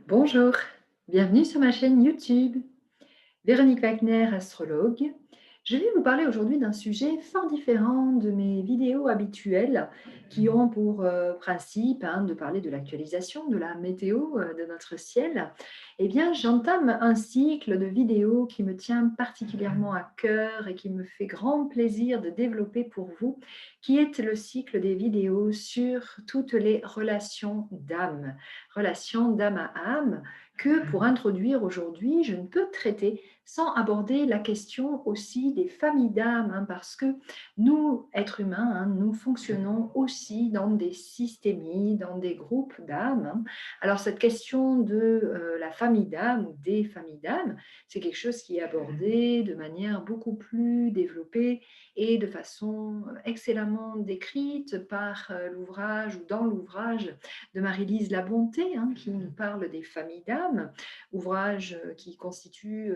Bonjour, bienvenue sur ma chaîne YouTube. Véronique Wagner, astrologue. Je vais vous parler aujourd'hui d'un sujet fort différent de mes vidéos habituelles qui ont pour principe de parler de l'actualisation de la météo de notre ciel. Eh bien, j'entame un cycle de vidéos qui me tient particulièrement à cœur et qui me fait grand plaisir de développer pour vous, qui est le cycle des vidéos sur toutes les relations d'âme à âme, que pour introduire aujourd'hui, je ne peux traiter sans aborder la question aussi des familles d'âmes, parce que nous, êtres humains, nous fonctionnons aussi dans des systémies, dans des groupes d'âmes. Alors cette question de la famille d'âmes ou des familles d'âmes, c'est quelque chose qui est abordé de manière beaucoup plus développée et de façon excellemment décrite par l'ouvrage ou dans l'ouvrage de Marie-Lise Labonté, qui nous parle des familles d'âmes, ouvrage qui constitue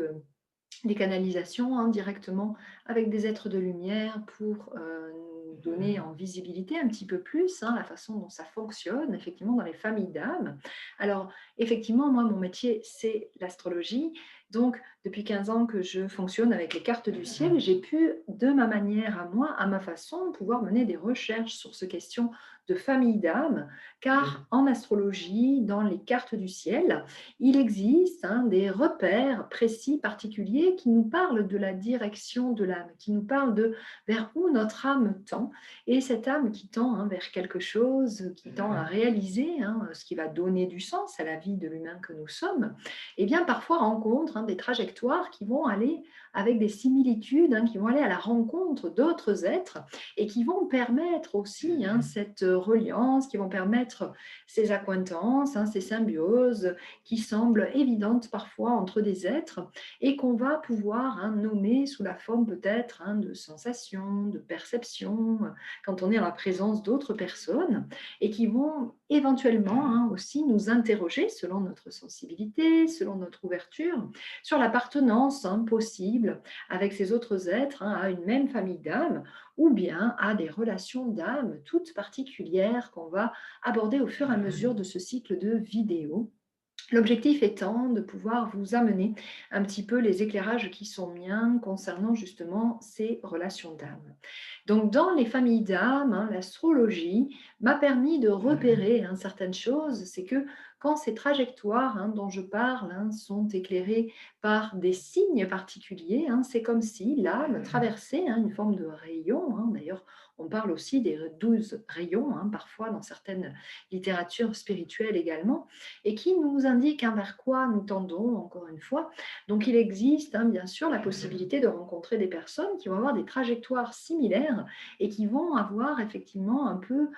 des canalisations directement avec des êtres de lumière pour nous donner en visibilité un petit peu plus la façon dont ça fonctionne effectivement dans les familles d'âmes. Alors effectivement, moi mon métier c'est l'astrologie, donc depuis 15 ans que je fonctionne avec les cartes du ciel, j'ai pu de ma manière à moi, à ma façon, pouvoir mener des recherches sur ces questions de famille d'âmes, car en astrologie, dans les cartes du ciel, il existe des repères précis, particuliers, qui nous parlent de la direction de l'âme, qui nous parlent de vers où notre âme tend. Et cette âme qui tend vers quelque chose, qui tend à réaliser ce qui va donner du sens à la vie de l'humain que nous sommes, et bien parfois rencontre des trajectoires qui vont aller avec des similitudes, qui vont aller à la rencontre d'autres êtres et qui vont permettre aussi cette reliance, qui vont permettre ces accointances, ces symbioses, qui semblent évidentes parfois entre des êtres et qu'on va pouvoir nommer sous la forme peut-être de sensations, de perceptions, quand on est en la présence d'autres personnes et qui vont éventuellement aussi nous interroger selon notre sensibilité, selon notre ouverture, sur l'appartenance possible avec ces autres êtres à une même famille d'âmes ou bien à des relations d'âmes toutes particulières qu'on va aborder au fur et à mesure de ce cycle de vidéos. L'objectif étant de pouvoir vous amener un petit peu les éclairages qui sont miens concernant justement ces relations d'âme. Donc dans les familles d'âme, l'astrologie m'a permis de repérer certaines choses, c'est que quand ces trajectoires dont je parle sont éclairées par des signes particuliers, c'est comme si l'âme traversait une forme de rayon. D'ailleurs, on parle aussi des 12 rayons, parfois dans certaines littératures spirituelles également, et qui nous indique vers quoi nous tendons, encore une fois. Donc il existe bien sûr la possibilité de rencontrer des personnes qui vont avoir des trajectoires similaires et qui vont avoir effectivement un peu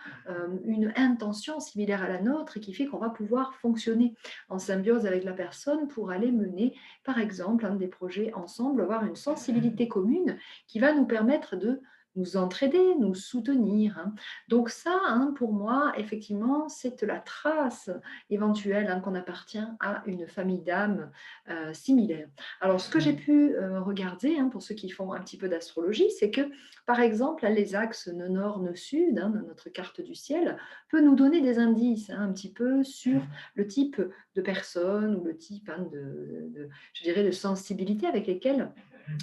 une intention similaire à la nôtre et qui fait qu'on va pouvoir fonctionner en symbiose avec la personne pour aller mener, par exemple, des projets ensemble, avoir une sensibilité commune qui va nous permettre de nous entraider, nous soutenir. Donc ça, pour moi, effectivement, c'est la trace éventuelle qu'on appartient à une famille d'âmes similaire. Alors, ce que j'ai pu regarder, pour ceux qui font un petit peu d'astrologie, c'est que, par exemple, les axes nord, nord, sud de notre carte du ciel peut nous donner des indices un petit peu sur le type de personne ou le type je dirais, de sensibilité avec lesquelles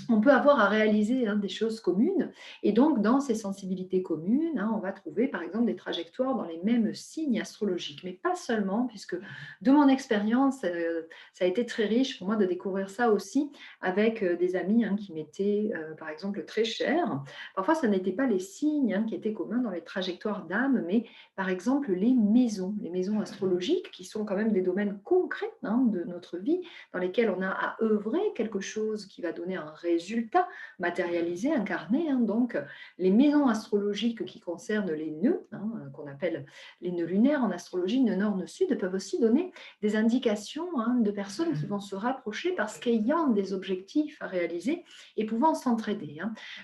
on peut avoir à réaliser des choses communes. Et donc, dans ces sensibilités communes, on va trouver, par exemple, des trajectoires dans les mêmes signes astrologiques. Mais pas seulement, puisque de mon expérience, ça a été très riche pour moi de découvrir ça aussi avec des amis qui m'étaient, par exemple, très chers. Parfois, ce n'étaient pas les signes qui étaient communs dans les trajectoires d'âme, mais par exemple les maisons astrologiques, qui sont quand même des domaines concrets de notre vie, dans lesquels on a à œuvrer quelque chose qui va donner un résultat matérialisé, incarné. Donc, les maisons astrologiques qui concernent les nœuds, qu'on appelle les nœuds lunaires en astrologie, nœud nord, nœud sud, peuvent aussi donner des indications de personnes qui vont se rapprocher parce qu'ayant des objectifs à réaliser et pouvant s'entraider.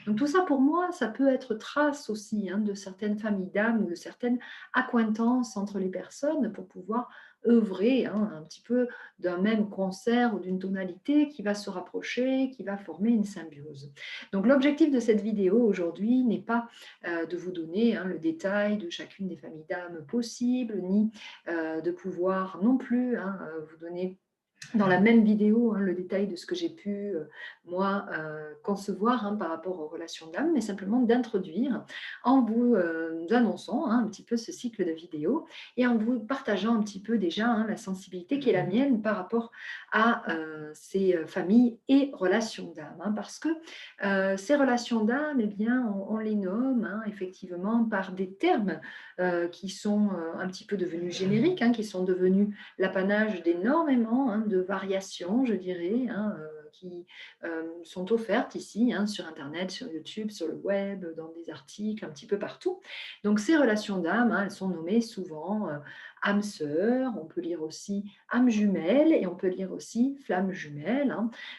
Donc, tout ça, pour moi, ça peut être trace aussi de certaines familles d'âmes ou de certaines accointances entre les personnes pour pouvoir œuvrer un petit peu d'un même concert ou d'une tonalité qui va se rapprocher, qui va former une symbiose. Donc l'objectif de cette vidéo aujourd'hui n'est pas de vous donner le détail de chacune des familles d'âmes possibles, ni de pouvoir non plus vous donner dans la même vidéo le détail de ce que j'ai pu, moi, concevoir par rapport aux relations d'âme, mais simplement d'introduire en vous annonçant un petit peu ce cycle de vidéos et en vous partageant un petit peu déjà la sensibilité qui est la mienne par rapport à ces familles et relations d'âme. Parce que ces relations d'âme, eh bien, on les nomme effectivement par des termes qui sont un petit peu devenus génériques, qui sont devenus l'apanage d'énormément de variations, je dirais, qui sont offertes ici sur Internet, sur YouTube, sur le web, dans des articles, un petit peu partout. Donc ces relations d'âme, elles sont nommées souvent âme sœur, on peut lire aussi âme jumelle et on peut lire aussi flamme jumelle.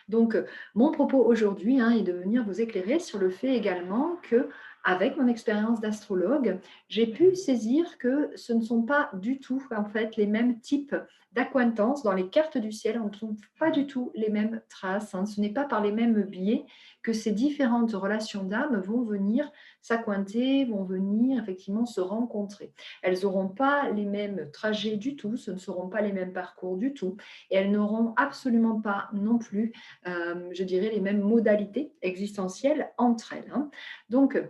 Donc mon propos aujourd'hui est de venir vous éclairer sur le fait également que avec mon expérience d'astrologue, j'ai pu saisir que ce ne sont pas du tout en fait les mêmes types d'acquaintances dans les cartes du ciel. On ne trouve pas du tout les mêmes traces. Ce n'est pas par les mêmes biais que ces différentes relations d'âme vont venir s'accointer, vont venir effectivement se rencontrer. Elles n'auront pas les mêmes trajets du tout, ce ne seront pas les mêmes parcours du tout, et elles n'auront absolument pas non plus, je dirais, les mêmes modalités existentielles entre elles. Donc,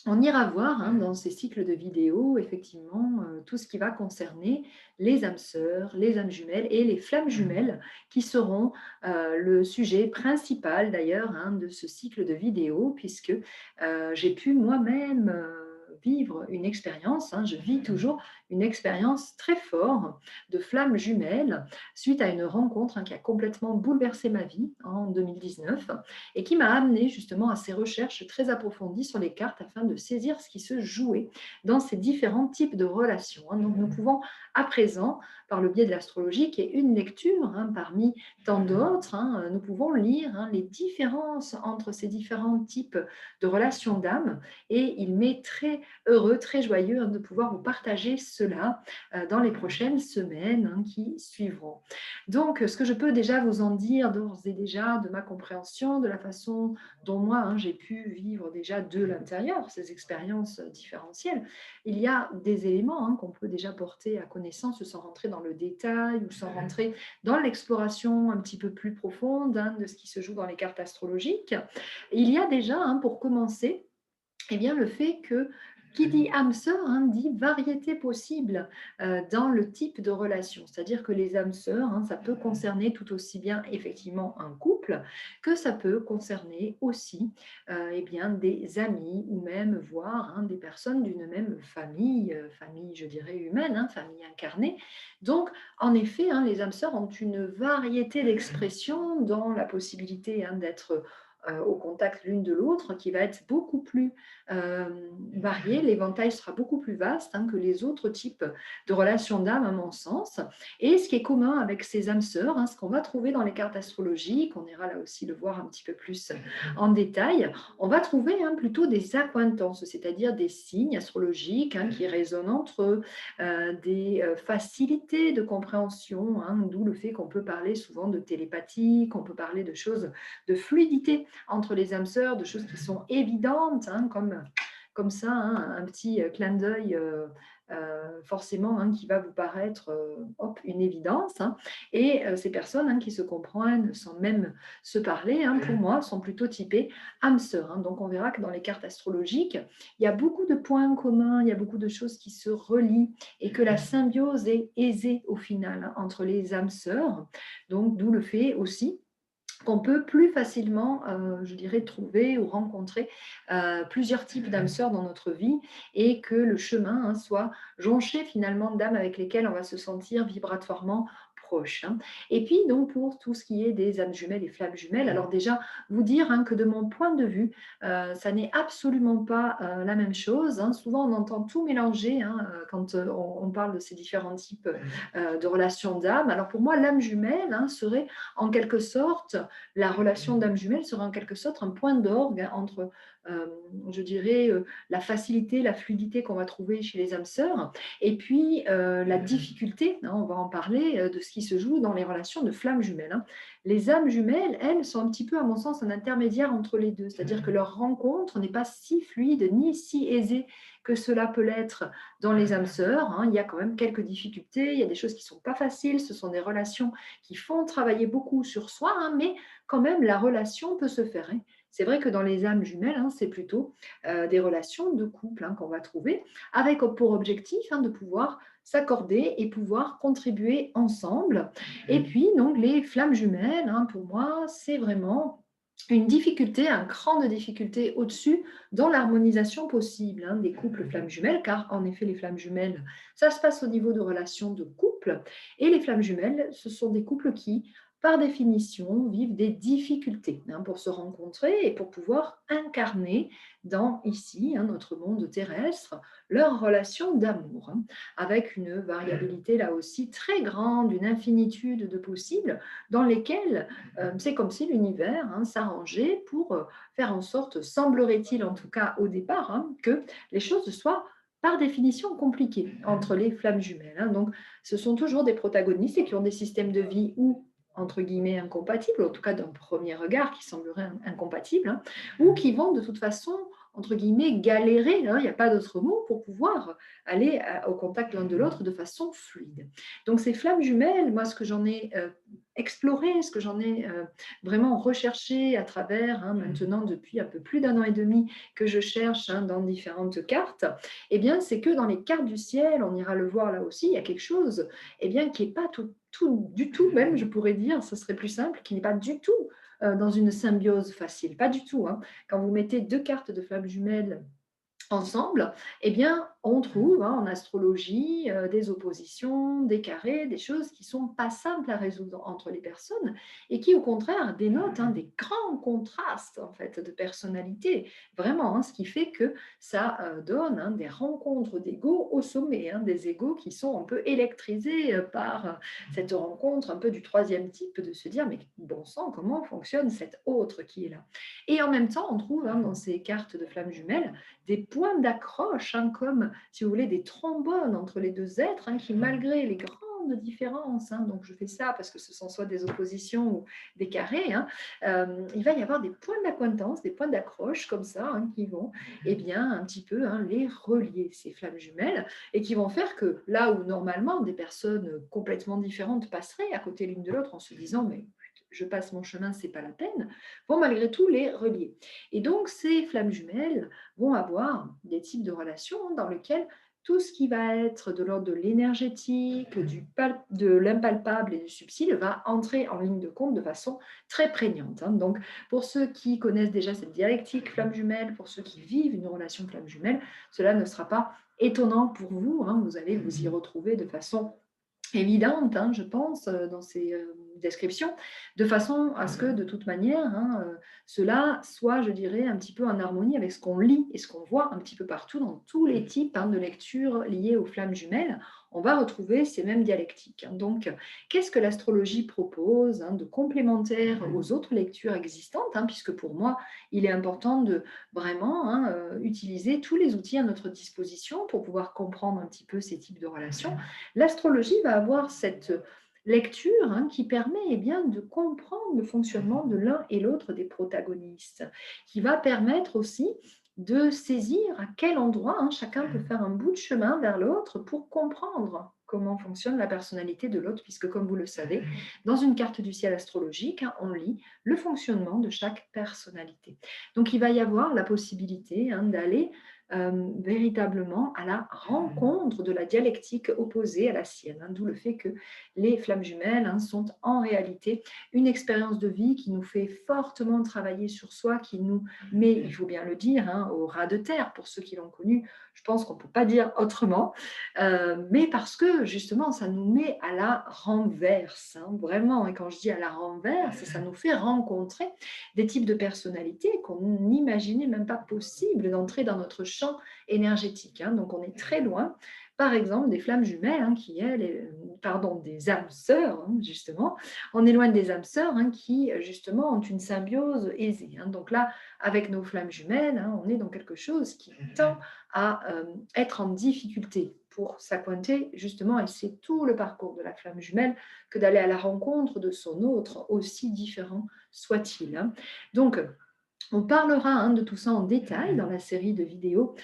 on ira voir dans ces cycles de vidéos, effectivement, tout ce qui va concerner les âmes sœurs, les âmes jumelles et les flammes jumelles, qui seront le sujet principal d'ailleurs de ce cycle de vidéos, puisque j'ai pu moi-même vivre une expérience, je vis toujours une expérience très forte de flammes jumelles suite à une rencontre qui a complètement bouleversé ma vie en 2019 et qui m'a amené justement à ces recherches très approfondies sur les cartes afin de saisir ce qui se jouait dans ces différents types de relations. Donc nous pouvons à présent, par le biais de l'astrologie, qui est une lecture parmi tant d'autres, nous pouvons lire les différences entre ces différents types de relations d'âme et il m'est très heureux, très joyeux de pouvoir vous partager cela dans les prochaines semaines qui suivront. Donc, ce que je peux déjà vous en dire d'ores et déjà de ma compréhension, de la façon dont moi, j'ai pu vivre déjà de l'intérieur ces expériences différentielles, il y a des éléments qu'on peut déjà porter à connaissance sans rentrer dans le détail ou sans rentrer dans l'exploration un petit peu plus profonde de ce qui se joue dans les cartes astrologiques. Il y a déjà, pour commencer, eh bien, le fait que qui dit âme sœur dit variété possible dans le type de relation. C'est-à-dire que les âmes sœurs, ça peut concerner tout aussi bien effectivement un couple que ça peut concerner aussi eh bien, des amis ou même voire des personnes d'une même famille, famille je dirais humaine, famille incarnée. Donc en effet, les âmes sœurs ont une variété d'expressions dans la possibilité d'être au contact l'une de l'autre qui va être beaucoup plus varié, l'éventail sera beaucoup plus vaste que les autres types de relations d'âme à mon sens. Et ce qui est commun avec ces âmes sœurs, ce qu'on va trouver dans les cartes astrologiques, on ira là aussi le voir un petit peu plus en détail, on va trouver plutôt des accointances, c'est-à-dire des signes astrologiques qui résonnent entre eux, des facilités de compréhension, d'où le fait qu'on peut parler souvent de télépathie, qu'on peut parler de choses de fluidité entre les âmes sœurs, de choses qui sont évidentes, comme ça, un petit clin d'œil forcément qui va vous paraître une évidence. Et ces personnes qui se comprennent sans même se parler, pour moi, sont plutôt typées âmes sœurs. Donc on verra que dans les cartes astrologiques, il y a beaucoup de points communs, il y a beaucoup de choses qui se relient et que la symbiose est aisée au final entre les âmes sœurs. Donc d'où le fait aussi qu'on peut plus facilement, je dirais, trouver ou rencontrer plusieurs types d'âmes sœurs dans notre vie et que le chemin soit jonché finalement d'âmes avec lesquelles on va se sentir vibratoirement d'approche. Et puis, donc, pour tout ce qui est des âmes jumelles et flammes jumelles, alors déjà, vous dire que de mon point de vue, ça n'est absolument pas la même chose. Souvent, on entend tout mélanger quand on parle de ces différents types de relations d'âme. Alors, pour moi, l'âme jumelle serait en quelque sorte, la relation d'âme jumelle serait en quelque sorte un point d'orgue entre, euh, je dirais, la facilité, la fluidité qu'on va trouver chez les âmes sœurs, et puis la difficulté, on va en parler, de ce qui se joue dans les relations de flammes jumelles. Les âmes jumelles, elles, sont un petit peu, à mon sens, un intermédiaire entre les deux, c'est-à-dire que leur rencontre n'est pas si fluide ni si aisée que cela peut l'être dans les âmes sœurs. Il y a quand même quelques difficultés, il y a des choses qui ne sont pas faciles, ce sont des relations qui font travailler beaucoup sur soi, mais quand même la relation peut se faire. C'est vrai que dans les âmes jumelles, c'est plutôt des relations de couple qu'on va trouver, avec pour objectif de pouvoir s'accorder et pouvoir contribuer ensemble. Et puis, donc, les flammes jumelles, pour moi, c'est vraiment une difficulté, un cran de difficulté au-dessus dans l'harmonisation possible des couples flammes jumelles, car en effet, les flammes jumelles, ça se passe au niveau de relations de couple, et les flammes jumelles, ce sont des couples qui, par définition, vivent des difficultés pour se rencontrer et pour pouvoir incarner dans ici, notre monde terrestre, leur relation d'amour, avec une variabilité là aussi très grande, une infinitude de possibles, dans lesquels c'est comme si l'univers s'arrangeait pour faire en sorte, semblerait-il en tout cas au départ, que les choses soient par définition compliquées entre les flammes jumelles. Donc, ce sont toujours des protagonistes et qui ont des systèmes de vie ou entre guillemets incompatibles, en tout cas d'un premier regard qui semblerait incompatible, ou qui vont de toute façon entre guillemets, galérer, il n'y a pas d'autre mot, pour pouvoir aller au contact l'un de l'autre de façon fluide. Donc ces flammes jumelles, moi ce que j'en ai exploré, ce que j'en ai vraiment recherché à travers, maintenant depuis un peu plus d'un an et demi que je cherche dans différentes cartes, eh bien c'est que dans les cartes du ciel, on ira le voir là aussi, il y a quelque chose qui n'est pas du tout, même je pourrais dire, ce serait plus simple, qui n'est pas du tout dans une symbiose facile, pas du tout. Quand vous mettez deux cartes de flammes jumelles ensemble, eh bien, on trouve en astrologie des oppositions, des carrés, des choses qui ne sont pas simples à résoudre entre les personnes et qui, au contraire, dénotent des grands contrastes en fait, de personnalité. Vraiment, ce qui fait que ça donne des rencontres d'égos au sommet, des égos qui sont un peu électrisés par cette rencontre un peu du troisième type, de se dire, mais bon sang, comment fonctionne cet autre qui est là? Et en même temps, on trouve dans ces cartes de flammes jumelles des points d'accroche, comme, si vous voulez, des trombones entre les deux êtres, qui, malgré les grandes différences, donc je fais ça parce que ce sont soit des oppositions ou des carrés, il va y avoir des points d'acquaintance, des points d'accroche comme ça, qui vont, eh bien, un petit peu les relier, ces flammes jumelles, et qui vont faire que là où normalement des personnes complètement différentes passeraient à côté l'une de l'autre en se disant, mais je passe mon chemin, c'est pas la peine, vont malgré tout les relier. Et donc, ces flammes jumelles vont avoir des types de relations dans lesquelles tout ce qui va être de l'ordre de l'énergétique, de l'impalpable et du subtil va entrer en ligne de compte de façon très prégnante. Donc, pour ceux qui connaissent déjà cette dialectique flamme jumelle, pour ceux qui vivent une relation flamme jumelle, cela ne sera pas étonnant pour vous. Vous allez vous y retrouver de façon évidente, je pense, dans ces descriptions, de façon à ce que, de toute manière, cela soit, je dirais, un petit peu en harmonie avec ce qu'on lit et ce qu'on voit un petit peu partout dans tous les types de lectures liées aux flammes jumelles. On va retrouver ces mêmes dialectiques. Donc, qu'est-ce que l'astrologie propose de complémentaire aux autres lectures existantes, puisque pour moi, il est important de vraiment utiliser tous les outils à notre disposition pour pouvoir comprendre un petit peu ces types de relations. L'astrologie va avoir cette lecture qui permet bien, de comprendre le fonctionnement de l'un et l'autre des protagonistes, qui va permettre aussi de saisir à quel endroit chacun peut faire un bout de chemin vers l'autre pour comprendre comment fonctionne la personnalité de l'autre, puisque comme vous le savez, dans une carte du ciel astrologique, on lit le fonctionnement de chaque personnalité. Donc il va y avoir la possibilité d'aller véritablement à la rencontre de la dialectique opposée à la sienne, d'où le fait que les flammes jumelles sont en réalité une expérience de vie qui nous fait fortement travailler sur soi, qui nous met, il faut bien le dire, au ras de terre, pour ceux qui l'ont connu, Je pense qu'on ne peut pas dire autrement, mais parce que justement, ça nous met à la renverse, hein, vraiment. Et quand je dis à la renverse, ça nous fait rencontrer des types de personnalités qu'on n'imaginait même pas possible d'entrer dans notre champ énergétique, hein. Donc, on est très loin, par exemple, des flammes jumelles, hein, qui, elles, pardon, des âmes sœurs, hein, justement. On est loin des âmes sœurs, hein, qui, justement, ont une symbiose aisée, hein. Donc là, avec nos flammes jumelles, hein, on est dans quelque chose qui tend à être en difficulté pour s'accointer, justement, et c'est tout le parcours de la flamme jumelle que d'aller à la rencontre de son autre, aussi différent soit-il, hein. Donc, on parlera, hein, de tout ça en détail dans la série de vidéos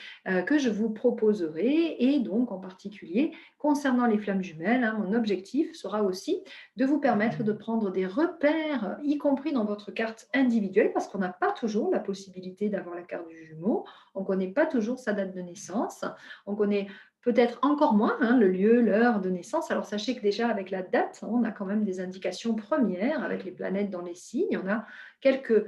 que je vous proposerai, et donc en particulier concernant les flammes jumelles, hein, mon objectif sera aussi de vous permettre de prendre des repères, y compris dans votre carte individuelle, parce qu'on n'a pas toujours la possibilité d'avoir la carte du jumeau, on ne connaît pas toujours sa date de naissance, on connaît peut-être encore moins, hein, le lieu, l'heure de naissance. Alors sachez que déjà avec la date, hein, on a quand même des indications premières avec les planètes dans les signes, on a quelques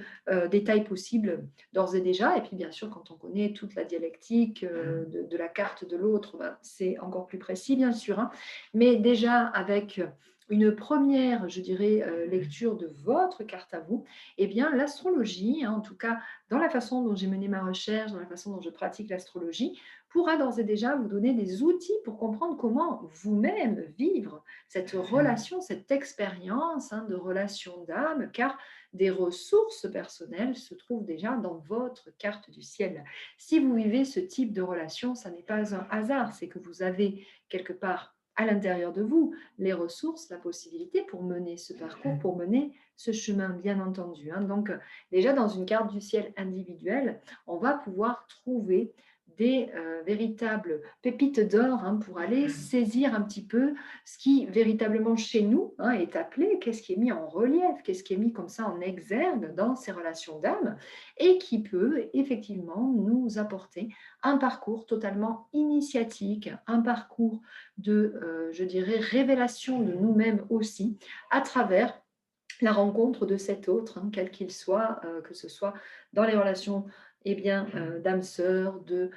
détails possibles d'ores et déjà. Et puis, bien sûr, quand on connaît toute la dialectique de la carte de l'autre, ben, c'est encore plus précis, bien sûr, hein. Mais déjà, avec une première, je dirais, lecture de votre carte à vous, eh bien, l'astrologie, hein, en tout cas, dans la façon dont j'ai mené ma recherche, dans la façon dont je pratique l'astrologie, pourra d'ores et déjà vous donner des outils pour comprendre comment vous-même vivre cette relation, cette expérience, hein, de relation d'âme, car des ressources personnelles se trouvent déjà dans votre carte du ciel. Si vous vivez ce type de relation, ça n'est pas un hasard, c'est que vous avez quelque part à l'intérieur de vous les ressources, la possibilité pour mener ce parcours, pour mener ce chemin, bien entendu, hein. Donc, déjà dans une carte du ciel individuelle, on va pouvoir trouver des véritables pépites d'or, hein, pour aller saisir un petit peu ce qui véritablement chez nous, hein, est appelé, qu'est-ce qui est mis en relief, qu'est-ce qui est mis comme ça en exergue dans ces relations d'âme, et qui peut effectivement nous apporter un parcours totalement initiatique, un parcours de, je dirais, révélation de nous-mêmes aussi, à travers la rencontre de cet autre, hein, quel qu'il soit, que ce soit dans les relations, eh bien, d'âmes sœurs, de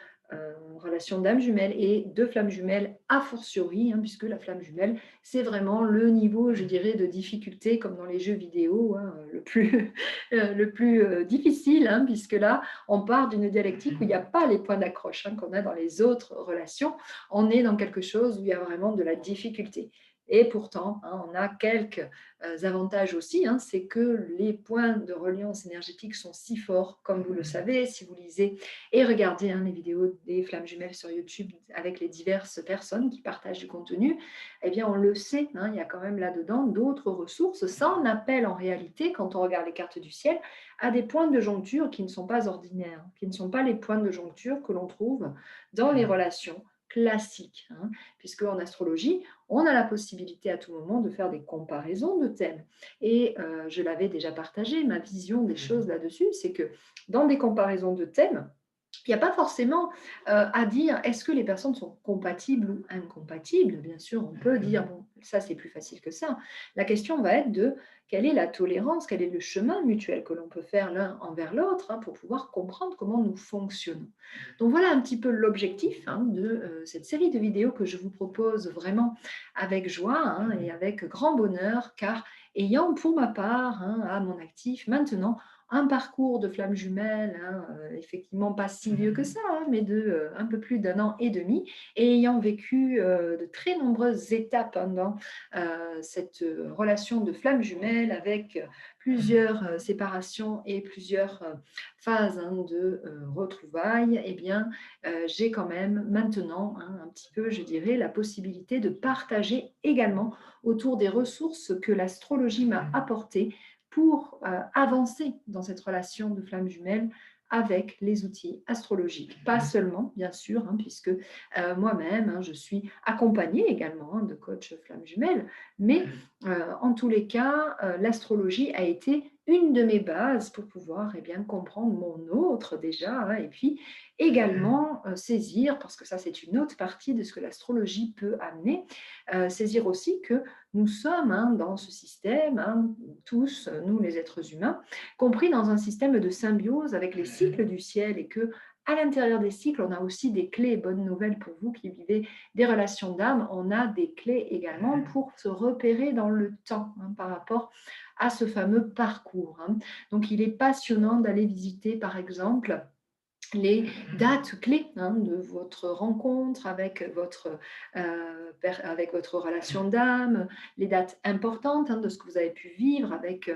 relations d'âmes jumelles et de flammes jumelles a fortiori, hein, puisque la flamme jumelle, c'est vraiment le niveau, je dirais, de difficulté, comme dans les jeux vidéo, hein, le plus, le plus difficile, hein, puisque là, on part d'une dialectique où il n'y a pas les points d'accroche, hein, qu'on a dans les autres relations. On est dans quelque chose où il y a vraiment de la difficulté. Et pourtant, hein, on a quelques avantages aussi, hein, c'est que les points de reliance énergétique sont si forts, comme vous le savez, si vous lisez et regardez, hein, les vidéos des flammes jumelles sur YouTube avec les diverses personnes qui partagent du contenu, eh bien on le sait, hein, il y a quand même là-dedans d'autres ressources. Ça en appelle en réalité, quand on regarde les cartes du ciel, à des points de joncture qui ne sont pas ordinaires, hein, qui ne sont pas les points de joncture que l'on trouve dans les relations classiques, hein, puisque en astrologie, on a la possibilité à tout moment de faire des comparaisons de thèmes. Et je l'avais déjà partagé, ma vision des choses là-dessus, c'est que dans des comparaisons de thèmes, il n'y a pas forcément à dire est-ce que les personnes sont compatibles ou incompatibles. Bien sûr, on peut dire, bon, ça c'est plus facile que ça. La question va être de quelle est la tolérance, quel est le chemin mutuel que l'on peut faire l'un envers l'autre, hein, pour pouvoir comprendre comment nous fonctionnons. Donc voilà un petit peu l'objectif, hein, de cette série de vidéos que je vous propose vraiment avec joie, hein, et avec grand bonheur, car ayant pour ma part, hein, à mon actif maintenant un parcours de flammes jumelles, hein, effectivement pas si vieux que ça, hein, mais de un peu plus d'un an et demi, et ayant vécu de très nombreuses étapes, hein, dans cette relation de flammes jumelles avec plusieurs séparations et plusieurs phases, hein, de retrouvailles, eh bien, j'ai quand même maintenant, hein, un petit peu, je dirais, la possibilité de partager également autour des ressources que l'astrologie m'a apportées pour avancer dans cette relation de flamme jumelle avec les outils astrologiques. Pas seulement, bien sûr, hein, puisque moi-même, hein, je suis accompagnée également, hein, de coach flamme jumelle, mais en tous les cas, l'astrologie a été une de mes bases pour pouvoir, eh bien, comprendre mon autre déjà, hein, et puis également saisir, parce que ça c'est une autre partie de ce que l'astrologie peut amener, saisir aussi que nous sommes, hein, dans ce système, hein, tous, nous les êtres humains, compris dans un système de symbiose avec les cycles du ciel, et que À l'intérieur des cycles, on a aussi des clés. Bonne nouvelle pour vous qui vivez des relations d'âme, on a des clés également pour se repérer dans le temps, hein, par rapport à ce fameux parcours, hein. Donc, il est passionnant d'aller visiter, par exemple, les dates clés, hein, de votre rencontre avec votre relation d'âme, les dates importantes, hein, de ce que vous avez pu vivre avec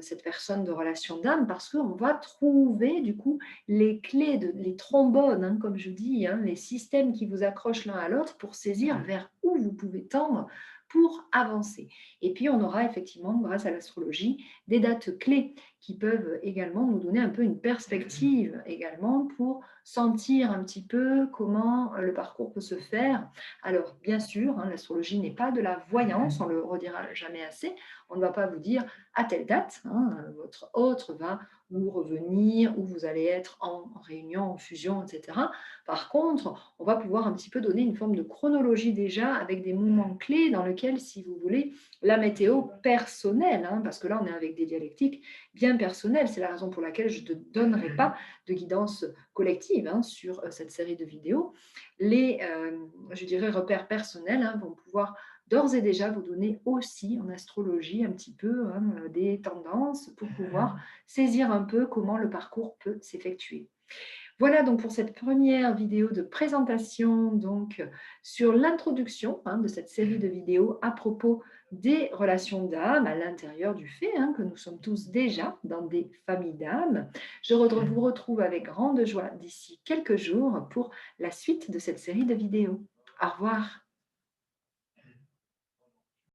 cette personne de relation d'âme, parce qu'on va trouver du coup les clés, les trombones, hein, comme je dis, hein, les systèmes qui vous accrochent l'un à l'autre pour saisir vers où vous pouvez tendre pour avancer. Et puis on aura effectivement, grâce à l'astrologie, des dates clés qui peuvent également nous donner un peu une perspective également pour sentir un petit peu comment le parcours peut se faire. Alors, bien sûr, hein, l'astrologie n'est pas de la voyance, on le redira jamais assez. On ne va pas vous dire à telle date, hein, votre autre va vous revenir, ou vous allez être en réunion, en fusion, etc. Par contre, on va pouvoir un petit peu donner une forme de chronologie déjà avec des moments clés dans lesquels, si vous voulez, la météo personnelle, hein, parce que là, on est avec des dialectiques bien personnelles. C'est la raison pour laquelle je ne donnerai pas de guidance collective, hein, sur cette série de vidéos. Les, je dirais, repères personnels, hein, vont pouvoir d'ores et déjà vous donner aussi en astrologie un petit peu, hein, des tendances pour pouvoir saisir un peu comment le parcours peut s'effectuer. Voilà donc pour cette première vidéo de présentation donc sur l'introduction, hein, de cette série de vidéos à propos des relations d'âme à l'intérieur du fait, hein, que nous sommes tous déjà dans des familles d'âmes. Vous retrouve avec grande joie d'ici quelques jours pour la suite de cette série de vidéos. Au revoir.